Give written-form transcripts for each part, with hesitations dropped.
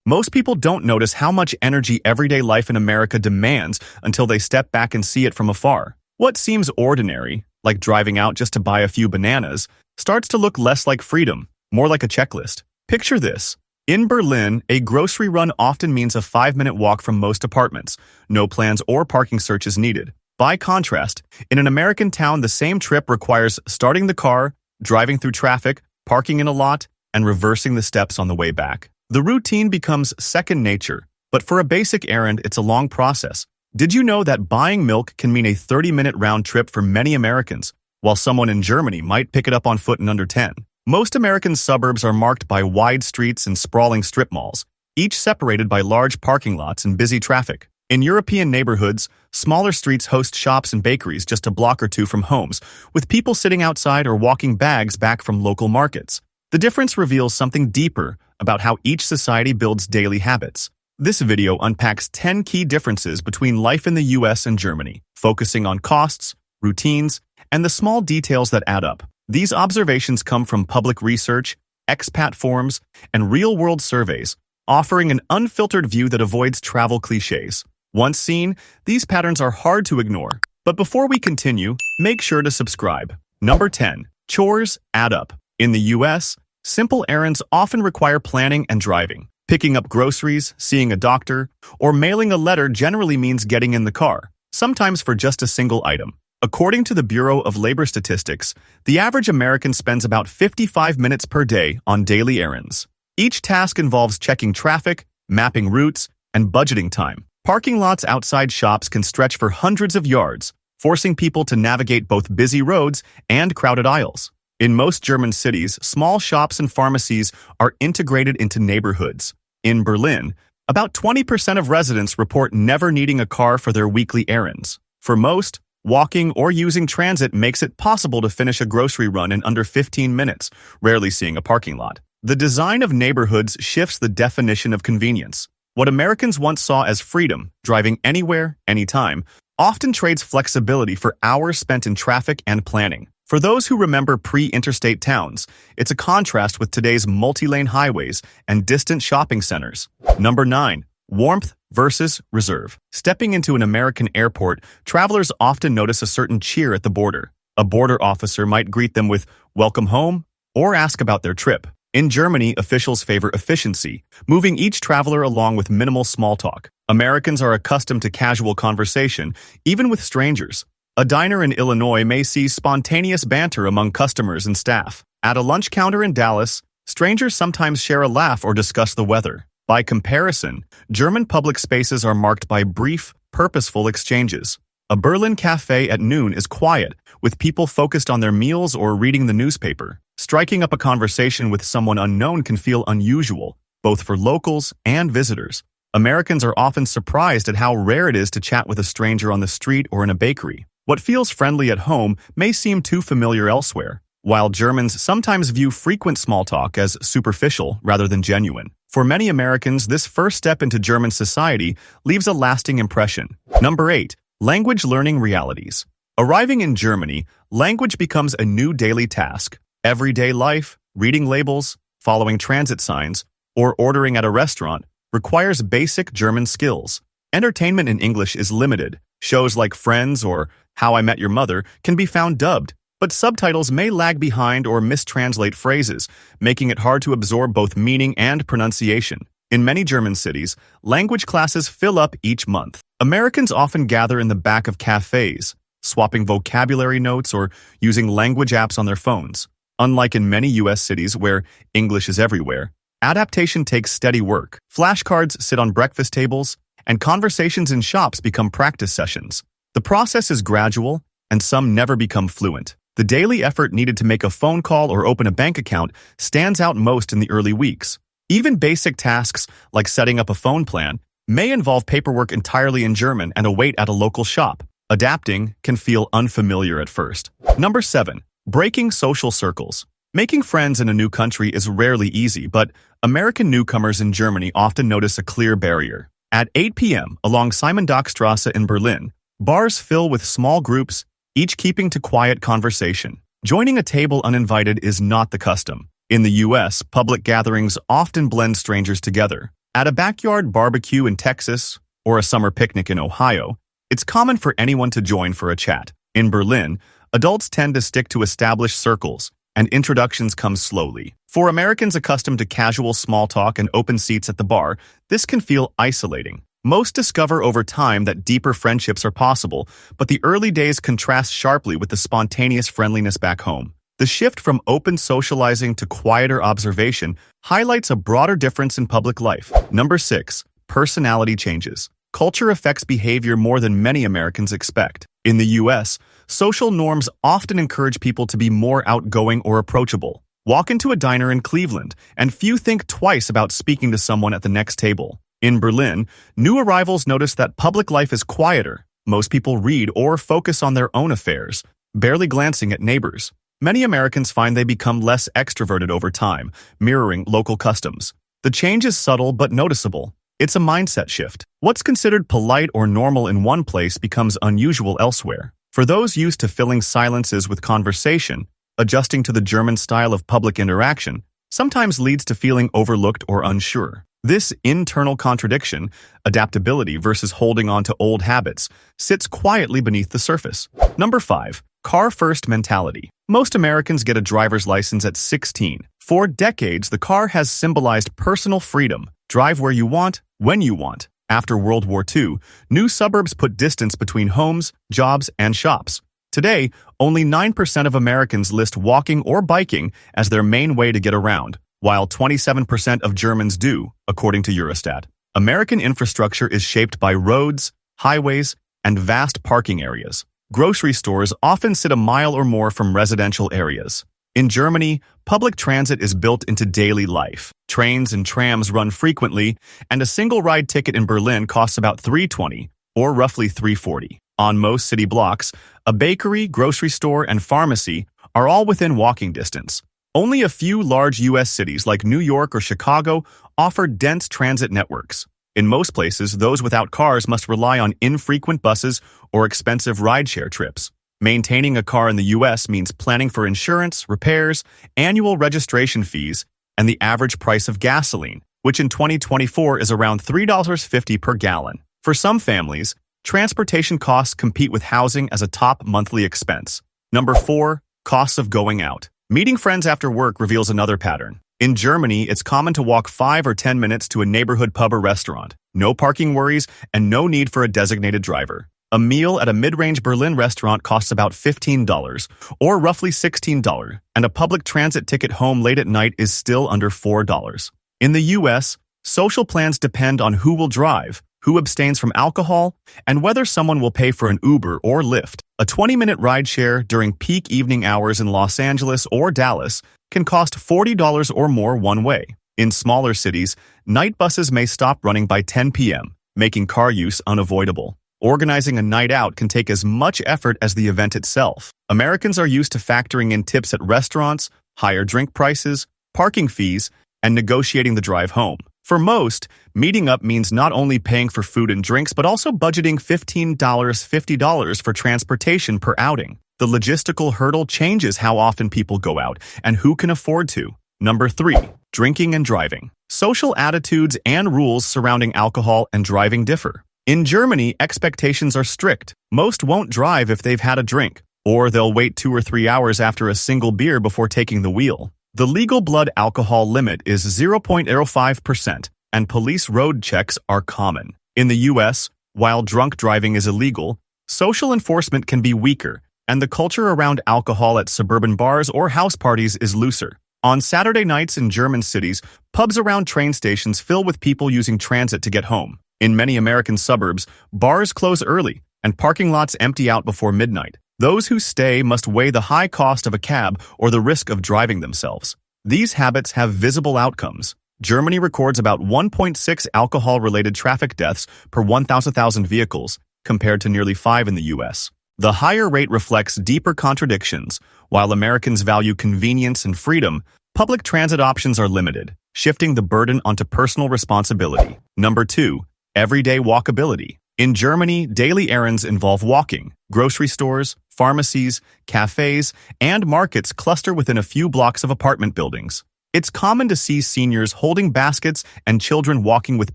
Most people don't notice how much energy everyday life in America demands until they step back and see it from afar. What seems ordinary, like driving out just to buy a few bananas, starts to look less like freedom, more like a checklist. Picture this. In Berlin, a grocery run often means a 5-minute walk from most apartments. No plans or parking searches needed. By contrast, in an American town, the same trip requires starting the car, driving through traffic, parking in a lot, and reversing the steps on the way back. The routine becomes second nature, but for a basic errand, it's a long process. Did you know that buying milk can mean a 30-minute round trip for many Americans, while someone in Germany might pick it up on foot in under 10? Most American suburbs are marked by wide streets and sprawling strip malls, each separated by large parking lots and busy traffic. In European neighborhoods, smaller streets host shops and bakeries just a block or two from homes, with people sitting outside or walking bags back from local markets. The difference reveals something deeper about how each society builds daily habits. This video unpacks 10 key differences between life in the US and Germany, focusing on costs, routines, and the small details that add up. These observations come from public research, expat forums, and real-world surveys, offering an unfiltered view that avoids travel cliches. Once seen, these patterns are hard to ignore. But before we continue, make sure to subscribe. Number 10. Chores add up. In the US, simple errands often require planning and driving. Picking up groceries, seeing a doctor, or mailing a letter generally means getting in the car, sometimes for just a single item. According to the Bureau of Labor Statistics, the average American spends about 55 minutes per day on daily errands. Each task involves checking traffic, mapping routes, and budgeting time. Parking lots outside shops can stretch for hundreds of yards, forcing people to navigate both busy roads and crowded aisles. In most German cities, small shops and pharmacies are integrated into neighborhoods. In Berlin, about 20% of residents report never needing a car for their weekly errands. For most, walking or using transit makes it possible to finish a grocery run in under 15 minutes, rarely seeing a parking lot. The design of neighborhoods shifts the definition of convenience. What Americans once saw as freedom, driving anywhere, anytime, often trades flexibility for hours spent in traffic and planning. For those who remember pre-interstate towns, it's a contrast with today's multi-lane highways and distant shopping centers. Number 9. Warmth versus reserve. Stepping into an American airport, travelers often notice a certain cheer at the border. A border officer might greet them with "Welcome home" or ask about their trip. In Germany, officials favor efficiency, moving each traveler along with minimal small talk. Americans are accustomed to casual conversation, even with strangers. A diner in Illinois may see spontaneous banter among customers and staff. At a lunch counter in Dallas, strangers sometimes share a laugh or discuss the weather. By comparison, German public spaces are marked by brief, purposeful exchanges. A Berlin cafe at noon is quiet, with people focused on their meals or reading the newspaper. Striking up a conversation with someone unknown can feel unusual, both for locals and visitors. Americans are often surprised at how rare it is to chat with a stranger on the street or in a bakery. What feels friendly at home may seem too familiar elsewhere, while Germans sometimes view frequent small talk as superficial rather than genuine. For many Americans, this first step into German society leaves a lasting impression. Number 8. Language learning realities. Arriving in Germany, language becomes a new daily task. Everyday life, reading labels, following transit signs, or ordering at a restaurant requires basic German skills. Entertainment in English is limited. Shows like Friends or How I Met Your Mother can be found dubbed, but subtitles may lag behind or mistranslate phrases, making it hard to absorb both meaning and pronunciation. In many German cities, language classes fill up each month. Americans often gather in the back of cafes, swapping vocabulary notes or using language apps on their phones. Unlike in many U.S. cities where English is everywhere, adaptation takes steady work. Flashcards sit on breakfast tables, and conversations in shops become practice sessions. The process is gradual, and some never become fluent. The daily effort needed to make a phone call or open a bank account stands out most in the early weeks. Even basic tasks like setting up a phone plan may involve paperwork entirely in German and a wait at a local shop. Adapting can feel unfamiliar at first. Number 7. Breaking social circles. Making friends in a new country is rarely easy, but American newcomers in Germany often notice a clear barrier. At 8 p.m. along Simon-Dock-Straße in Berlin, bars fill with small groups, each keeping to quiet conversation. Joining a table uninvited is not the custom. In the U.S., public gatherings often blend strangers together. At a backyard barbecue in Texas or a summer picnic in Ohio, it's common for anyone to join for a chat. In Berlin, adults tend to stick to established circles, and introductions come slowly. For Americans accustomed to casual small talk and open seats at the bar, this can feel isolating. Most discover over time that deeper friendships are possible, but the early days contrast sharply with the spontaneous friendliness back home. The shift from open socializing to quieter observation highlights a broader difference in public life. Number 6. Personality changes. Culture affects behavior more than many Americans expect. In the U.S., social norms often encourage people to be more outgoing or approachable. Walk into a diner in Cleveland, and few think twice about speaking to someone at the next table. In Berlin, new arrivals notice that public life is quieter. Most people read or focus on their own affairs, barely glancing at neighbors. Many Americans find they become less extroverted over time, mirroring local customs. The change is subtle but noticeable. It's a mindset shift. What's considered polite or normal in one place becomes unusual elsewhere. For those used to filling silences with conversation, adjusting to the German style of public interaction sometimes leads to feeling overlooked or unsure. This internal contradiction, adaptability versus holding on to old habits, sits quietly beneath the surface. Number 5. Car-first mentality. Most Americans get a driver's license at 16. For decades, the car has symbolized personal freedom. Drive where you want, when you want. After World War II, new suburbs put distance between homes, jobs, and shops. Today, only 9% of Americans list walking or biking as their main way to get around, while 27% of Germans do, according to Eurostat. American infrastructure is shaped by roads, highways, and vast parking areas. Grocery stores often sit a mile or more from residential areas. In Germany, public transit is built into daily life. Trains and trams run frequently, and a single ride ticket in Berlin costs about $3.20, or roughly $3.40. On most city blocks, a bakery, grocery store, and pharmacy are all within walking distance. Only a few large U.S. cities like New York or Chicago offer dense transit networks. In most places, those without cars must rely on infrequent buses or expensive rideshare trips. Maintaining a car in the U.S. means planning for insurance, repairs, annual registration fees, and the average price of gasoline, which in 2024 is around $3.50 per gallon. For some families, transportation costs compete with housing as a top monthly expense. Number 4. Costs of going out. Meeting friends after work reveals another pattern. In Germany, it's common to walk 5 or 10 minutes to a neighborhood pub or restaurant. No parking worries and no need for a designated driver. A meal at a mid-range Berlin restaurant costs about $15, or roughly $16, and a public transit ticket home late at night is still under $4. In the U.S., social plans depend on who will drive, who abstains from alcohol, and whether someone will pay for an Uber or Lyft. A 20-minute rideshare during peak evening hours in Los Angeles or Dallas can cost $40 or more one way. In smaller cities, night buses may stop running by 10 p.m., making car use unavoidable. Organizing a night out can take as much effort as the event itself. Americans are used to factoring in tips at restaurants, higher drink prices, parking fees, and negotiating the drive home. For most, meeting up means not only paying for food and drinks, but also budgeting $50 for transportation per outing. The logistical hurdle changes how often people go out and who can afford to. Number 3. Drinking and driving. Social attitudes and rules surrounding alcohol and driving differ. In Germany, expectations are strict. Most won't drive if they've had a drink, or they'll wait 2 or 3 hours after a single beer before taking the wheel. The legal blood alcohol limit is 0.05%, and police road checks are common. In the U.S., while drunk driving is illegal, social enforcement can be weaker, and the culture around alcohol at suburban bars or house parties is looser. On Saturday nights in German cities, pubs around train stations fill with people using transit to get home. In many American suburbs, bars close early, and parking lots empty out before midnight. Those who stay must weigh the high cost of a cab or the risk of driving themselves. These habits have visible outcomes. Germany records about 1.6 alcohol-related traffic deaths per 1,000 vehicles, compared to nearly 5 in the U.S. The higher rate reflects deeper contradictions. While Americans value convenience and freedom, public transit options are limited, shifting the burden onto personal responsibility. Number 2. Everyday walkability. In Germany, daily errands involve walking. Grocery stores, pharmacies, cafes, and markets cluster within a few blocks of apartment buildings. It's common to see seniors holding baskets and children walking with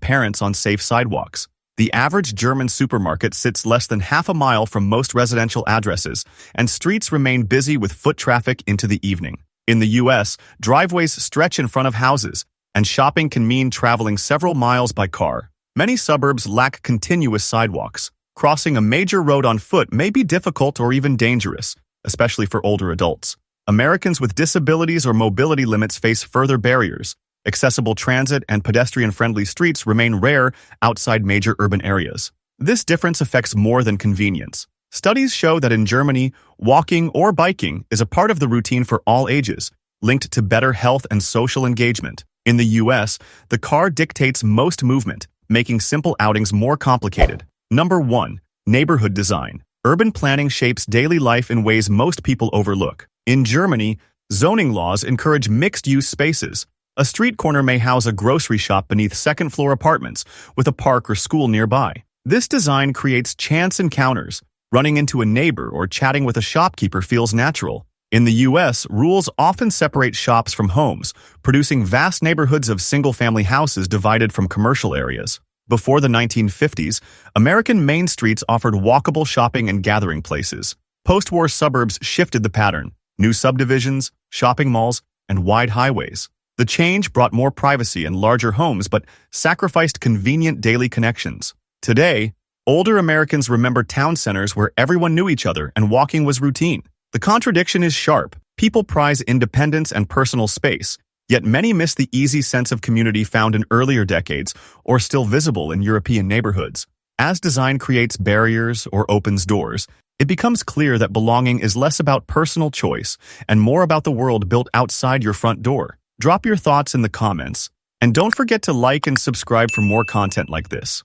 parents on safe sidewalks. The average German supermarket sits less than half a mile from most residential addresses, and streets remain busy with foot traffic into the evening. In the U.S., driveways stretch in front of houses, and shopping can mean traveling several miles by car. Many suburbs lack continuous sidewalks. Crossing a major road on foot may be difficult or even dangerous, especially for older adults. Americans with disabilities or mobility limits face further barriers. Accessible transit and pedestrian-friendly streets remain rare outside major urban areas. This difference affects more than convenience. Studies show that in Germany, walking or biking is a part of the routine for all ages, linked to better health and social engagement. In the U.S., the car dictates most movement, making simple outings more complicated. Number 1. Neighborhood design. Urban planning shapes daily life in ways most people overlook. In Germany, zoning laws encourage mixed-use spaces. A street corner may house a grocery shop beneath second-floor apartments, with a park or school nearby. This design creates chance encounters. Running into a neighbor or chatting with a shopkeeper feels natural. In the U.S., rules often separate shops from homes, producing vast neighborhoods of single-family houses divided from commercial areas. Before the 1950s, American main streets offered walkable shopping and gathering places. Post-war suburbs shifted the pattern. New subdivisions, shopping malls, and wide highways. The change brought more privacy and larger homes, but sacrificed convenient daily connections. Today, older Americans remember town centers where everyone knew each other and walking was routine. The contradiction is sharp. People prize independence and personal space, yet many miss the easy sense of community found in earlier decades or still visible in European neighborhoods. As design creates barriers or opens doors, it becomes clear that belonging is less about personal choice and more about the world built outside your front door. Drop your thoughts in the comments, and don't forget to like and subscribe for more content like this.